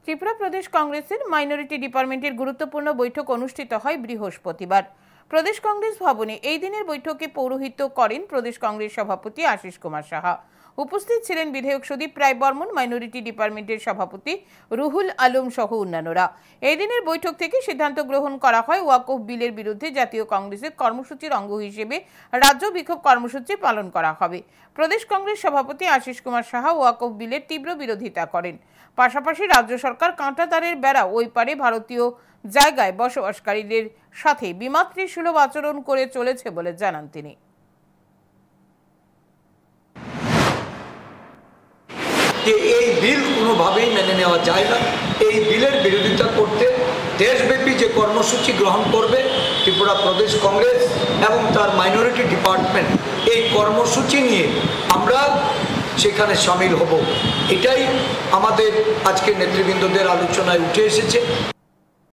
ত্রিপুরা প্রদেশ কংগ্রেসের মাইনরিটি ডিপার্টমেন্টের গুরুত্বপূর্ণ বৈঠক অনুষ্ঠিত হয় বৃহস্পতিবার। প্রদেশ কংগ্রেস ভবনে এই দিনের বৈঠকে পৌরোহিত্য করেন প্রদেশ কংগ্রেস সভাপতি আশিস কুমার সাহা। উপস্থিত ছিলেন বিধায়ক সুদীপ রায় বর্মন, মাইনরিটি ডিপার্টমেন্টের সভাপতি রুহুল আলম সহ অন্যান্যরা। এই দিনের বৈঠক থেকে সিদ্ধান্ত গ্রহণ করা হয় ওয়াকফ বিলের বিরুদ্ধে জাতীয় কংগ্রেসের কর্মসূচির অঙ্গ হিসেবে রাজ্য বিক্ষোভ কর্মসূচি পালন করা হবে। প্রদেশ কংগ্রেস সভাপতি আশিস কুমার সাহা ওয়াকফ বিলের তীব্র বিরোধিতা করেন। পাশাপাশি রাজ্য সরকার কাঁটাতারের বেড়া ওই পারে ভারতীয় জায়গায় বসবাসকারীদের সাথে বিমাতৃ সুলভ আচরণ করে চলেছে বলে জানান তিনি। এই বিল কোনোভাবেই মেনে নেওয়া যায় না। এই বিলের বিরোধিতা করতে দেশব্যাপী যে কর্মসূচি গ্রহণ করবে ত্রিপুরা প্রদেশ কংগ্রেস এবং তার মাইনরিটি ডিপার্টমেন্ট, এই কর্মসূচি নিয়ে আমরা সেখানে সামিল হব। এটাই আমাদের আজকে নেতৃবৃন্দদের আলোচনায় উঠে এসেছে।